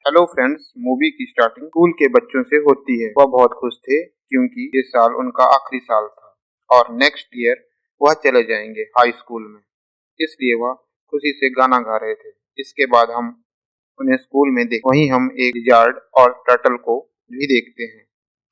Hello friends, movie की starting school के बच्चों से होती है। वह बहुत खुश थे क्योंकि ये साल उनका आखिरी साल था और नेक्स्ट ईयर वह चले जाएंगे हाई स्कूल में। इसलिए वह खुशी से गाना गा रहे थे। इसके बाद हम उन्हें स्कूल में देख वहीं हम एक लिजार्ड और टर्टल को भी देखते हैं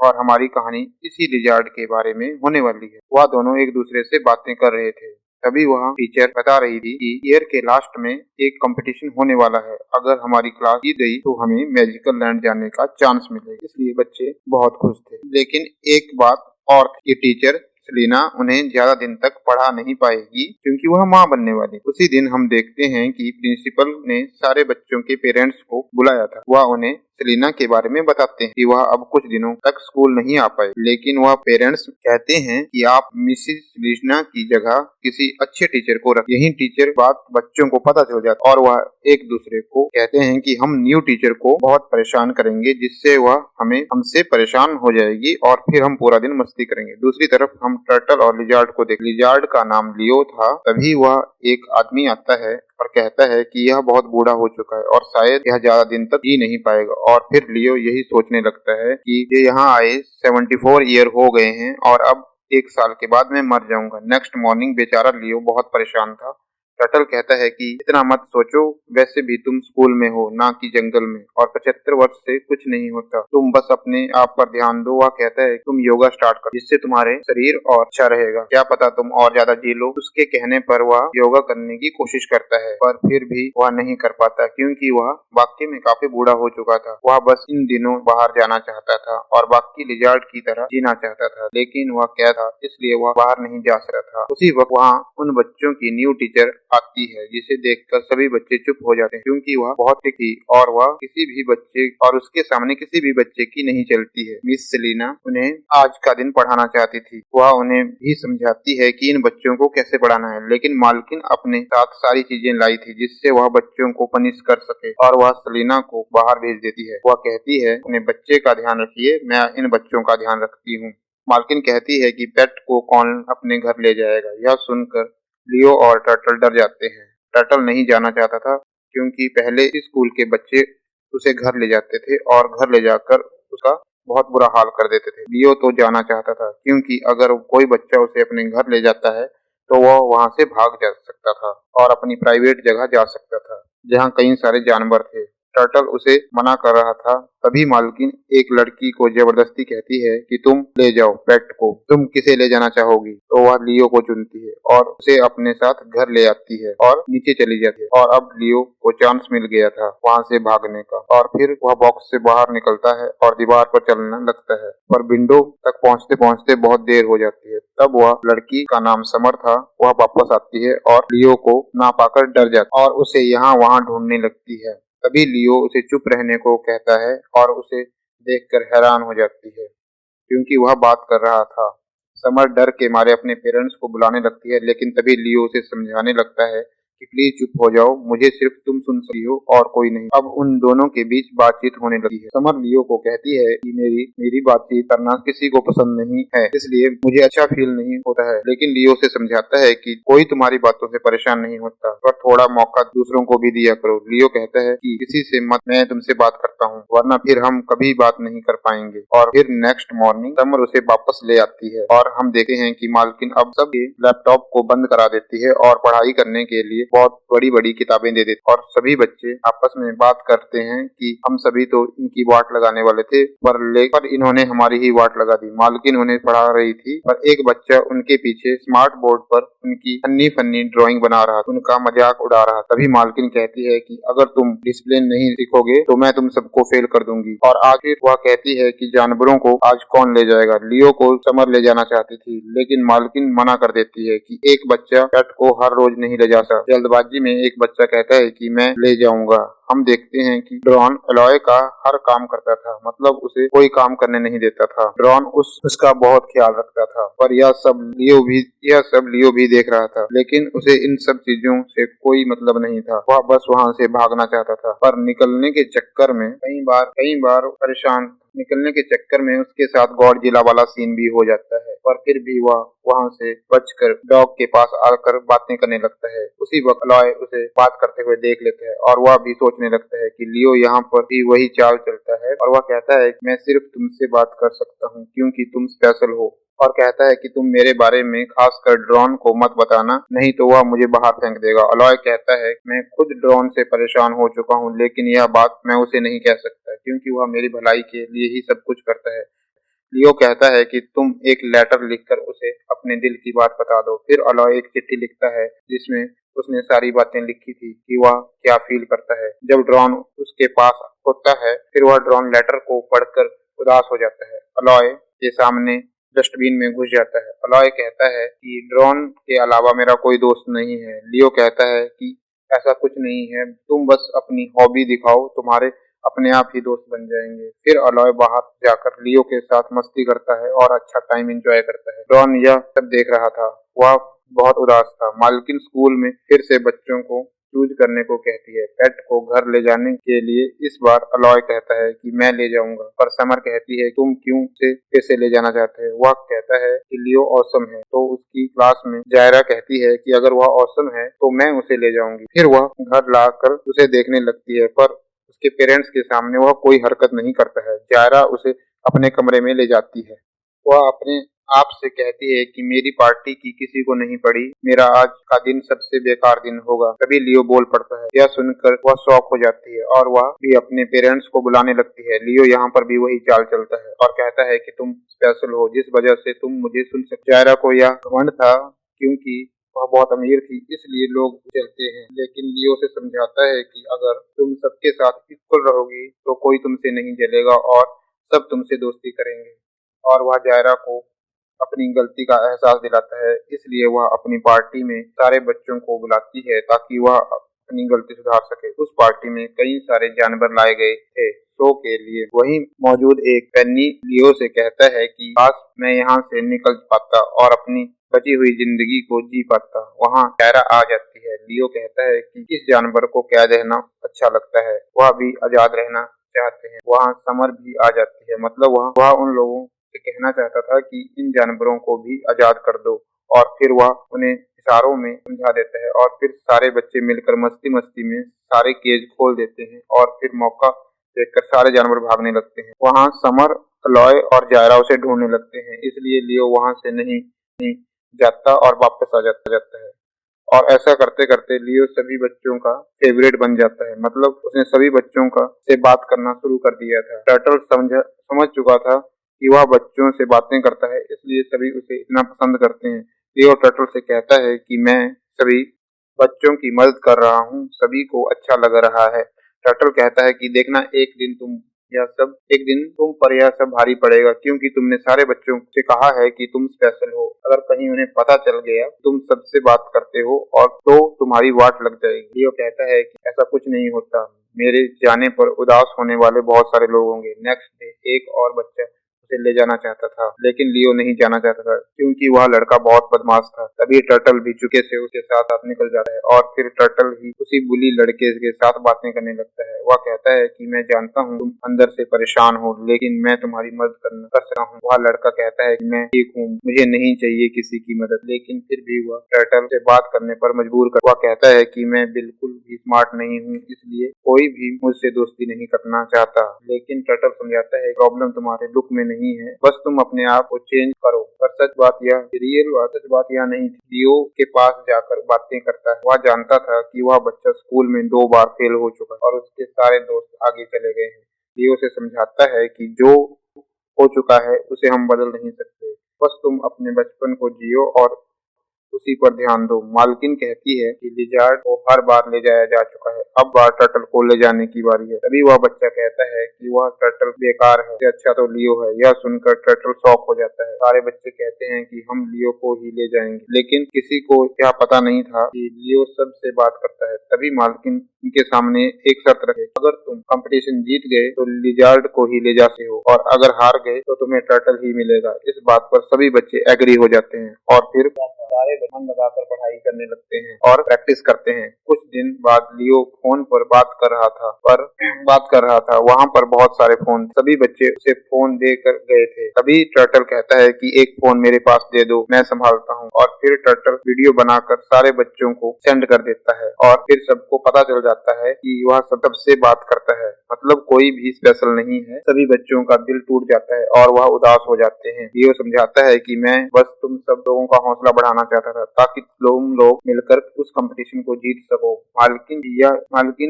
और हमारी कहानी इसी लिजार्ड के बारे में होने वाली है। वह दोनों एक दूसरे से बातें कर रहे थे। तभी वह टीचर बता रही थी कि ईयर के लास्ट में एक कंपटीशन होने वाला है। अगर हमारी क्लास जीत गई तो हमें मैजिकल लैंड जाने का चांस मिलेगा। इसलिए बच्चे बहुत खुश थे। लेकिन एक बात और, ये टीचर सेलिना उन्हें ज्यादा दिन तक पढ़ा नहीं पाएगी क्योंकि वह माँ बनने वाली। उसी दिन हम देखते हैं कि प्रिंसिपल ने सारे बच्चों के पेरेंट्स को बुलाया था। वह उन्हें सेलिना के बारे में बताते हैं कि वह अब कुछ दिनों तक स्कूल नहीं आ पाए, लेकिन वह पेरेंट्स कहते हैं कि आप मिसिस सेलिना की जगह किसी अच्छे टीचर को रख। यही टीचर बात बच्चों को पता चल जाता और वह एक दूसरे को कहते हैं कि हम न्यू टीचर को बहुत परेशान करेंगे, जिससे वह हमसे परेशान हो जाएगी और फिर हम पूरा दिन मस्ती करेंगे। दूसरी तरफ हम टर्टल और लिजार्ड को देख। लिजार्ड का नाम लियो था। तभी वह एक आदमी आता है और कहता है कि यह बहुत बूढ़ा हो चुका है और शायद यह ज्यादा दिन तक जी नहीं पाएगा। और फिर लियो यही सोचने लगता है कि ये यहाँ आए 74 ईयर हो गए हैं और अब एक साल के बाद मैं मर जाऊंगा। नेक्स्ट मॉर्निंग बेचारा लियो बहुत परेशान था। टर्टल कहता है कि इतना मत सोचो, वैसे भी तुम स्कूल में हो ना कि जंगल में, और 75 वर्ष से कुछ नहीं होता, तुम बस अपने आप पर ध्यान दो। वह कहता है तुम योगा स्टार्ट करो, जिससे तुम्हारे शरीर और अच्छा रहेगा, क्या पता तुम और ज्यादा जी लो। उसके कहने पर वह योगा करने की कोशिश करता है, पर फिर भी वह नहीं कर पाता क्योंकि वह वाकई में काफी बूढ़ा हो चुका था। वह बस इन दिनों बाहर जाना चाहता था और बाकी लिजार्ड की तरह जीना चाहता था, लेकिन वह क्या था, इसलिए वह बाहर नहीं जा सकता था। उसी वक्त वहाँ उन बच्चों की न्यू टीचर आती है, जिसे देखकर सभी बच्चे चुप हो जाते हैं क्योंकि वह बहुत थी और वह किसी भी बच्चे और उसके सामने किसी भी बच्चे की नहीं चलती है। मिस सेलिना उन्हें आज का दिन पढ़ाना चाहती थी। वह उन्हें भी समझाती है कि इन बच्चों को कैसे पढ़ाना है, लेकिन मालकिन अपने साथ सारी चीजें लाई थी जिससे वह बच्चों को पनिश कर सके और वह सेलिना को बाहर भेज देती है। वह कहती है अपने बच्चे का ध्यान रखिए, मैं इन बच्चों का ध्यान रखती हूँ। मालकिन कहती है कि पेट को कौन अपने घर ले जाएगा। यह सुनकर लियो और टर्टल डर जाते हैं। टर्टल नहीं जाना चाहता था क्योंकि पहले स्कूल के बच्चे उसे घर ले जाते थे और घर ले जाकर उसका बहुत बुरा हाल कर देते थे। लियो तो जाना चाहता था क्योंकि अगर कोई बच्चा उसे अपने घर ले जाता है तो वह वहां से भाग जा सकता था और अपनी प्राइवेट जगह जा सकता था जहाँ कई सारे जानवर थे। टर्टल उसे मना कर रहा था। तभी मालकिन एक लड़की को जबरदस्ती कहती है कि तुम ले जाओ पेट को, तुम किसे ले जाना चाहोगी। तो वह लियो को चुनती है और उसे अपने साथ घर ले आती है और नीचे चली जाती है। और अब लियो को चांस मिल गया था वहां से भागने का और फिर वह बॉक्स से बाहर निकलता है और दीवार पर चलने लगता है, पर विंडो तक पहुंचते पहुंचते बहुत देर हो जाती है। तब वह लड़की का नाम समर था, वह वापस आती है और लियो को ना पाकर डर जाती और उसे यहाँ वहाँ ढूंढने लगती है। तभी लियो उसे चुप रहने को कहता है और उसे देखकर हैरान हो जाती है क्योंकि वह बात कर रहा था। समर डर के मारे अपने पेरेंट्स को बुलाने लगती है, लेकिन तभी लियो उसे समझाने लगता है कि प्लीज चुप हो जाओ, मुझे सिर्फ तुम सुन सकती हो और कोई नहीं। अब उन दोनों के बीच बातचीत होने लगी है। समर लियो को कहती है कि मेरी बातचीत करना किसी को पसंद नहीं है, इसलिए मुझे अच्छा फील नहीं होता है। लेकिन लियो से समझाता है कि कोई तुम्हारी बातों से परेशान नहीं होता, पर थोड़ा मौका दूसरों को भी दिया करो। लियो कहता है कि किसी से मत, मैं तुमसे बात करता हूँ, वरना फिर हम कभी बात नहीं कर पाएंगे। और फिर नेक्स्ट मॉर्निंग समर उसे वापस ले आती है और हम देखते हैं कि मालकिन अब सबके लैपटॉप को बंद करा देती है और पढ़ाई करने के लिए बहुत बड़ी बड़ी किताबें दे देती और सभी बच्चे आपस में बात करते हैं कि हम सभी तो इनकी वाट लगाने वाले थे, पर इन्होंने हमारी ही वाट लगा दी। मालकिन उन्हें पढ़ा रही थी पर एक बच्चा उनके पीछे स्मार्ट बोर्ड पर उनकी फन्नी फन्नी ड्राइंग बना रहा, उनका मजाक उड़ा रहा। तभी मालकिन कहती है कि अगर तुम डिसिप्लिन नहीं सीखोगे तो मैं तुम सबको फेल कर दूंगी। और आखिर वह कहती है कि जानवरों को आज कौन ले जाएगा। लियो को समर ले जाना चाहती थी, लेकिन मालकिन मना कर देती है कि एक बच्चा पेट को हर रोज नहीं ले जा सकता। जल्दबाजी में एक बच्चा कहता है कि मैं ले जाऊंगा। हम देखते हैं कि ड्रॉन एलॉय का हर काम करता था, मतलब उसे कोई काम करने नहीं देता था। ड्रॉन उसका बहुत ख्याल रखता था, पर यह सब लियो भी देख रहा था, लेकिन उसे इन सब चीजों से कोई मतलब नहीं था। वह बस वहां से भागना चाहता था, पर निकलने के चक्कर में कई बार उसके साथ गॉडजिला वाला सीन भी हो जाता है। पर फिर भी वह वहाँ से बचकर डॉग के पास आकर बातें करने लगता है। उसी वक्त अलाय उसे बात करते हुए देख लेता है और वह भी सोचने लगता है कि लियो यहाँ पर भी वही चाल चलता है और वह कहता है मैं सिर्फ तुमसे बात कर सकता हूँ क्योंकि तुम स्पेशल हो, और कहता है कि तुम मेरे बारे में खासकर ड्रोन को मत बताना, नहीं तो वह मुझे बाहर फेंक देगा। अलॉय कहता है मैं खुद ड्रोन से परेशान हो चुका हूँ, लेकिन यह बात मैं उसे नहीं कह सकता क्योंकि वह मेरी भलाई के लिए ही सब कुछ करता है। लियो कहता है कि तुम एक लेटर लिखकर उसे अपने दिल की बात बता दो। फिर अलॉय एक चिट्ठी लिखता है जिसमें उसने सारी बातें लिखी थी कि वह क्या फील करता है जब ड्रोन उसके पास होता है। फिर वह ड्रोन लेटर को पढ़कर उदास हो जाता है। अलॉय के सामने डस्टबिन में घुस जाता है। अलॉय कहता है कि ड्रोन के अलावा मेरा कोई दोस्त नहीं है। लियो कहता है कि ऐसा कुछ नहीं है, तुम बस अपनी हॉबी दिखाओ, तुम्हारे अपने आप ही दोस्त बन जाएंगे। फिर अलॉय बाहर जाकर लियो के साथ मस्ती करता है और अच्छा टाइम एंजॉय करता है। ड्रोन यह सब देख रहा था, वह बहुत उदास था। मालकिन स्कूल में फिर से बच्चों को चूज करने को कहती है पेट को घर ले जाने के लिए। इस बार अलॉय कहता है कि मैं ले जाऊंगा, पर समर कहती है तुम क्यों से कैसे ले जाना चाहते हो। वह कहता है कि लियो ऑसम है, तो उसकी क्लास में जायरा कहती है कि अगर वह ऑसम है तो मैं उसे ले जाऊंगी। फिर वह घर लाकर उसे देखने लगती है, पर उसके पेरेंट्स के सामने वह कोई हरकत नहीं करता है। जायरा उसे अपने कमरे में ले जाती है। वह अपने आप से कहती है कि मेरी पार्टी की किसी को नहीं पड़ी, मेरा आज का दिन सबसे बेकार दिन होगा। तभी लियो बोल पड़ता है। यह सुनकर वह शॉक हो जाती है और वह भी अपने पेरेंट्स को बुलाने लगती है। लियो यहाँ पर भी वही चाल चलता है और कहता है कि तुम स्पेशल हो जिस वजह से तुम मुझे सुन सकते। जायरा को यह घमंड था क्योंकि वह बहुत अमीर थी, इसलिए लोग चलते हैं, लेकिन लियो से समझाता है कि अगर तुम सबके साथ इक्वल रहोगी तो कोई तुमसे नहीं जलेगा और सब तुमसे दोस्ती करेंगे। और वह जायरा को अपनी गलती का एहसास दिलाता है, इसलिए वह अपनी पार्टी में सारे बच्चों को बुलाती है ताकि वह अपनी गलती सुधार सके। उस पार्टी में कई सारे जानवर लाए गए थे शो के लिए। वहीं मौजूद एक पेन्नी लियो से कहता है कि काश मैं यहाँ से निकल पाता और अपनी बची हुई जिंदगी को जी पाता। वहाँ जायरा आ जाती है। लियो कहता है कि इस जानवर को कैद रहना अच्छा लगता है, वह भी आजाद रहना चाहते हैं। वहाँ समर भी आ जाती है, मतलब वह उन लोगों से कहना चाहता था कि इन जानवरों को भी आजाद कर दो, और फिर वह उन्हें इशारों में समझा देता है और फिर सारे बच्चे मिलकर मस्ती मस्ती में सारे केज खोल देते हैं और फिर मौका देखकर सारे जानवर भागने लगते हैं। वहाँ समर, अलॉय और जायरा उसे ढूंढने लगते हैं, इसलिए लियो वहाँ से नहीं जाता और वापस आ जाता है। और ऐसा करते करते लियो सभी बच्चों का फेवरेट बन जाता है, मतलब उसने सभी बच्चों का से बात करना शुरू कर दिया था। टर्टल समझ चुका था कि वह बच्चों से बातें करता है, इसलिए सभी उसे इतना पसंद करते हैं। लियो टर्टल से कहता है कि मैं सभी बच्चों की मदद कर रहा हूँ, सभी को अच्छा लग रहा है। टर्टल कहता है कि देखना एक दिन तुम पर यह सब भारी पड़ेगा क्योंकि तुमने सारे बच्चों से कहा है कि तुम स्पेशल हो। अगर कहीं उन्हें पता चल गया तुम सबसे बात करते हो और तो तुम्हारी वाट लग जाएगी। लियो कहता है कि ऐसा कुछ नहीं होता, मेरे जाने पर उदास होने वाले बहुत सारे लोग होंगे। नेक्स्ट डे एक और बच्चा उसे ले जाना चाहता था, लेकिन लियो नहीं जाना चाहता था क्योंकि वह लड़का बहुत बदमाश था। तभी टर्टल भी चुपके से उसके साथ निकल जाता है और फिर टर्टल ही उसी बुली लड़के के साथ बातें करने लगता है। वह कहता है कि मैं जानता हूँ तुम अंदर से परेशान हो, लेकिन मैं तुम्हारी मदद कर सकता हूँ। वह लड़का कहता है कि मैं ठीक हूँ, मुझे नहीं चाहिए किसी की मदद, लेकिन फिर भी वह टर्टल से बात करने पर मजबूर कर। वह कहता है कि मैं बिल्कुल भी स्मार्ट नहीं हूँ, इसलिए कोई भी मुझसे दोस्ती नहीं करना चाहता। लेकिन टर्टल समझाता है प्रॉब्लम तुम्हारे लुक में नहीं है, बस तुम अपने आप को चेंज करो। पर सच बात यह नहीं थी। लियो के पास जाकर बातें करता है। वह जानता था कि वह बच्चा स्कूल में 2 बार फेल हो चुका और उसके सारे दोस्त आगे चले गए हैं। लियो से समझाता है कि जो हो चुका है उसे हम बदल नहीं सकते, बस तुम अपने बचपन को जियो और उसी पर ध्यान दो। मालकिन कहती है कि लिजार्ड को हर बार ले जाया जा चुका है, अब बार टर्टल को ले जाने की बारी है। तभी वह बच्चा कहता है कि वह टर्टल बेकार है, इससे अच्छा तो लियो है। यह सुनकर टर्टल शॉक हो जाता है। सारे बच्चे कहते हैं कि हम लियो को ही ले जाएंगे, लेकिन किसी को यह पता नहीं था कि लियो सबसे बात करता है। तभी मालकिन उनके सामने एक शर्त रखे, अगर तुम कंपटीशन जीत गए तो लिजार्ड को ही ले जाते हो और अगर हार गए तो तुम्हें टर्टल ही मिलेगा। इस बात पर सभी बच्चे एग्री हो जाते हैं और फिर सारे मन लगाकर पढ़ाई करने लगते हैं और प्रैक्टिस करते हैं। कुछ दिन बाद लियो फोन पर बात कर रहा था, वहाँ पर बहुत सारे फोन, सभी बच्चे उसे फोन देकर गए थे। तभी टर्टल कहता है कि एक फोन मेरे पास दे दो, मैं संभालता हूँ। और फिर टर्टल वीडियो बनाकर सारे बच्चों को सेंड कर देता है और फिर सबको पता चल जाता है कि वह सबसे बात करता है, मतलब कोई भी स्पेशल नहीं है। सभी बच्चों का दिल टूट जाता है और वह उदास हो जाते हैं। लियो समझाता है कि मैं बस तुम सब लोगों का हौसला बढ़ाना चाहता था ताकि तुम लोग मिलकर उस कंपटीशन को जीत सको। मालकिन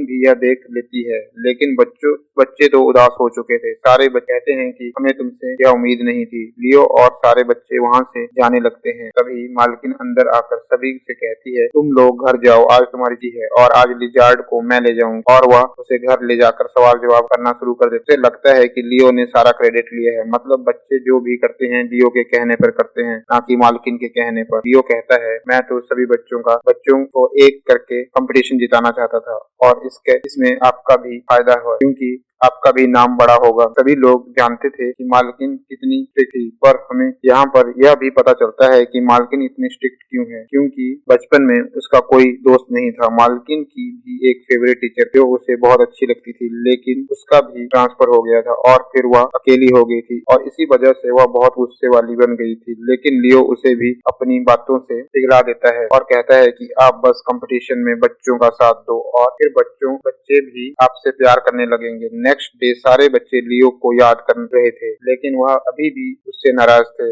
भी यह देख लेती है, लेकिन बच्चे तो उदास हो चुके थे। सारे बच्चे कहते हैं कि हमें तुमसे यह उम्मीद नहीं थी। लियो और सारे बच्चे वहाँ से जाने लगते हैं। तभी मालकिन अंदर आकर सभी से कहती है, तुम लोग घर जाओ, आज तुम्हारी जी है और आज लिजार्ड को मैं ले जाऊंगा। और वह उसे घर ले जाकर सवाल जवाब करना शुरू कर देते। लगता है कि लियो ने सारा क्रेडिट लिया है, मतलब बच्चे जो भी करते हैं लियो के कहने पर करते हैं, ना कि मालकिन के कहने पर। लियो कहता है, मैं तो सभी बच्चों को एक करके कंपटीशन जिताना चाहता था और इसमें आपका भी फायदा हुआ क्योंकि आपका भी नाम बड़ा होगा। सभी लोग जानते थे कि मालकिन कितनी स्ट्रिक्ट थी, पर हमें यहाँ पर यह भी पता चलता है कि मालकिन इतनी स्ट्रिक्ट क्यों है, क्योंकि बचपन में उसका कोई दोस्त नहीं था। मालकिन की भी एक फेवरेट टीचर जो उसे बहुत अच्छी लगती थी, लेकिन उसका भी ट्रांसफर हो गया था और फिर वह अकेली हो गई थी और इसी वजह से वह बहुत गुस्से वाली बन गई थी। लेकिन लियो उसे भी अपनी बातों से पिघला देता है और कहता है कि आप बस कंपटीशन में बच्चों का साथ दो और फिर बच्चे भी आपसे प्यार करने लगेंगे। नेक्स्ट डे सारे बच्चे लियो को याद कर रहे थे, लेकिन वह अभी भी उससे नाराज थे।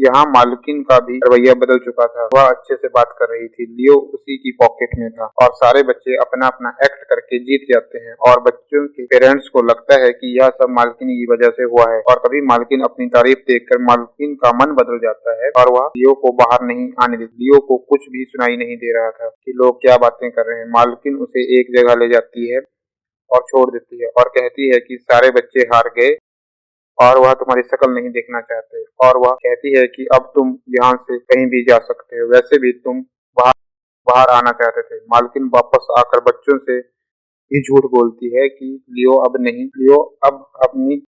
यहाँ मालकिन का भी रवैया बदल चुका था, वह अच्छे से बात कर रही थी। लियो उसी की पॉकेट में था और सारे बच्चे अपना अपना एक्ट करके जीत जाते हैं और बच्चों के पेरेंट्स को लगता है कि यह सब मालकिन की वजह से हुआ है। और कभी मालकिन अपनी तारीफ देखकर मालकिन का मन बदल जाता है और वह लियो को बाहर नहीं आने देती। लियो को कुछ भी सुनाई नहीं दे रहा था कि लोग क्या बातें कर रहे हैं। मालकिन उसे एक जगह ले जाती है और छोड़ देती है और कहती है कि सारे बच्चे हार गए और वह तुम्हारी शक्ल नहीं देखना चाहते। और वह कहती है कि अब तुम यहाँ से कहीं भी जा सकते हो, वैसे भी तुम बाहर बाहर आना चाहते थे। मालकिन वापस आकर बच्चों से ही झूठ बोलती है कि लियो अब अपनी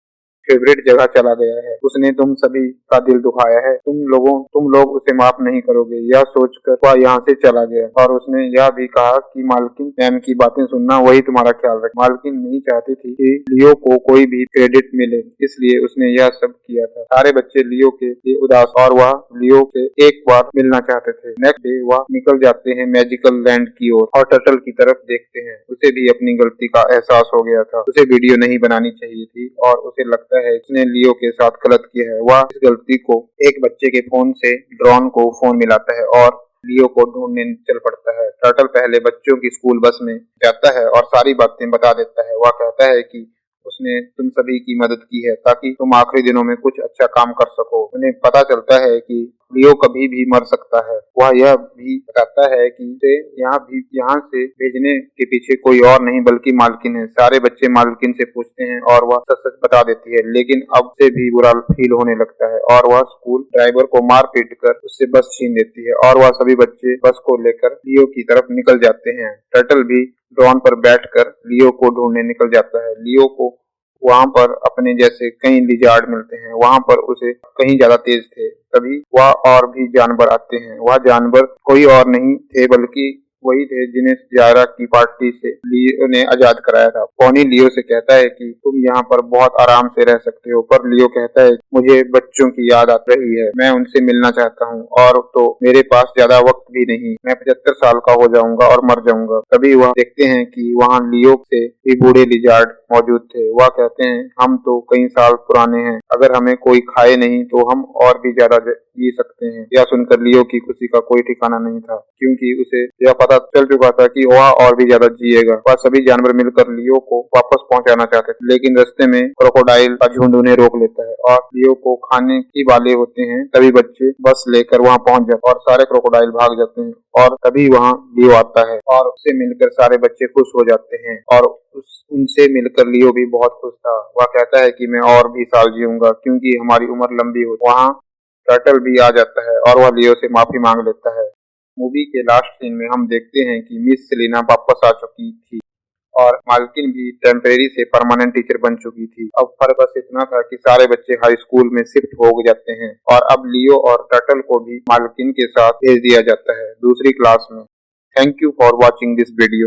फेवरेट जगह चला गया है, उसने तुम सभी का दिल दुखाया है, तुम लोग उसे माफ नहीं करोगे। यह सोचकर वह यहाँ से चला गया और उसने यह भी कहा कि मालकिन मैम की बातें सुनना, वही तुम्हारा ख्याल रखे। मालकिन नहीं चाहती थी कि लियो को कोई भी क्रेडिट मिले, इसलिए उसने यह सब किया था। सारे बच्चे लियो के लिए उदास और वह लियो से एक बार मिलना चाहते थे। नेक्स्ट डे वह निकल जाते हैं मैजिकल लैंड की ओर और टर्टल की तरफ देखते हैं। उसे भी अपनी गलती का एहसास हो गया था, उसे वीडियो नहीं बनानी चाहिए थी और उसे लगता है उसने लियो के साथ गलत किया है। वह इस गलती को एक बच्चे के फोन से ड्रोन को फोन मिलाता है और लियो को ढूंढने चल पड़ता है। टर्टल पहले बच्चों की स्कूल बस में जाता है और सारी बातें बता देता है। वह कहता है कि उसने तुम सभी की मदद की है ताकि तुम आखिरी दिनों में कुछ अच्छा काम कर सको। उन्हें पता चलता है कि लियो कभी भी मर सकता है। वह यह भी बताता है कि उसे यहाँ से भेजने के पीछे कोई और नहीं बल्कि मालकिन है। सारे बच्चे मालकिन से पूछते हैं और वह सच सच बता देती है, लेकिन अब से भी बुरा फील होने लगता है और वह स्कूल ड्राइवर को मार पीट कर उससे बस छीन देती है और वह सभी बच्चे बस को लेकर लियो की तरफ निकल जाते हैं। टर्टल भी ड्रोन पर बैठकर लियो को ढूंढने निकल जाता है। लियो को वहाँ पर अपने जैसे कई लिजार्ड मिलते हैं, वहाँ पर उसे कहीं ज्यादा तेज थे। तभी वह और भी जानवर आते हैं। वह जानवर कोई और नहीं थे बल्कि वही थे जिन्हें जायरा की पार्टी से लियो ने आजाद कराया था। पोनी लियो से कहता है कि तुम यहाँ पर बहुत आराम से रह सकते हो, पर लियो कहता है मुझे बच्चों की याद आ रही है, मैं उनसे मिलना चाहता हूँ और तो मेरे पास ज्यादा वक्त भी नहीं, मैं 75 साल का हो जाऊंगा और मर जाऊंगा। तभी वह देखते हैं कि वहाँ लियो से भी बूढ़े लिजार्ड मौजूद थे। वह कहते हैं हम तो कई साल पुराने हैं, अगर हमें कोई खाए नहीं तो हम और भी ज्यादा जी सकते हैं। यह सुनकर लियो की खुशी का कोई ठिकाना नहीं था, क्योंकि उसे यह पता चल चुका था कि वह और भी ज्यादा जिएगा। वह सभी जानवर मिलकर लियो को वापस पहुंचाना चाहते थे, लेकिन रास्ते में क्रोकोडाइल का झुंड उन्हें रोक लेता है और लियो को खाने की वाले होते हैं। तभी बच्चे बस लेकर वहां पहुंच जाते और सारे क्रोकोडाइल भाग जाते हैं और तभी वहां लियो आता है और उससे मिलकर सारे बच्चे खुश हो जाते हैं और उनसे मिलकर लियो भी बहुत खुश था। वह कहता है कि मैं और भी साल जीऊंगा क्योंकि हमारी उम्र लंबी हो। वहाँ टर्टल भी आ जाता है और वह लियो से माफी मांग लेता है। मूवी के लास्ट सीन में हम देखते हैं कि मिस सेलिना वापस आ चुकी थी और मालकिन भी टेम्परेरी से परमानेंट टीचर बन चुकी थी। अब फर्क बस इतना था कि सारे बच्चे हाई स्कूल में शिफ्ट हो जाते हैं और अब लियो और टर्टल को भी मालकिन के साथ भेज दिया जाता है दूसरी क्लास में। Thank you for watching this video.